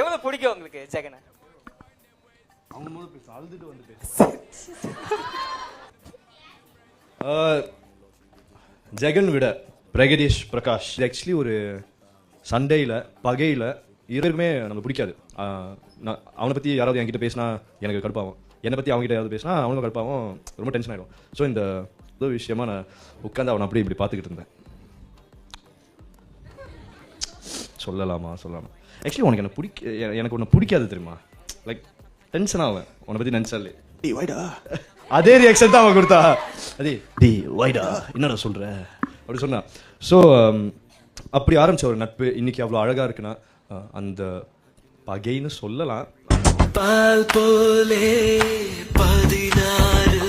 எவ்வளவு பிடிக்கும் உங்களுக்கு ஜெகனை? ஜெகன் விட பிரகதீஷ் பிரகாஷ் ஆக்சுவலி ஒரு சண்டையில் பகையில் இருவருக்குமே நமக்கு பிடிக்காது. அவனை பற்றி யாராவது என்கிட்ட பேசினா எனக்கு கடுப்பாகும், என்னை பற்றி அவங்ககிட்ட யாராவது பேசினா அவனுக்கும் கடுப்பாகும், ரொம்ப டென்ஷன் ஆகிடும். ஸோ இந்த விஷயமா நான் உட்காந்து அவனை அப்படி இப்படி பார்த்துக்கிட்டு இருந்தேன். சொல்லலாமா? ஆக்சுவலி உனக்கு எனக்கு ஒன்று பிடிக்காது தெரியுமா? லைக் டென்ஷன் ஆவேன் உன்னை பற்றி நினச்சாலே. டி வைடா, அதே ரியாக்ஷன் தான் அவன் கொடுத்தா. அதே டி வைடா என்னடா சொல்கிற அப்படி சொன்னான். ஸோ அப்படி ஆரம்பிச்ச ஒரு நட்பு இன்னைக்கு அவ்வளோ அழகாக இருக்குன்னா அந்த பகைன்னு சொல்லலாம். பால் போலே 16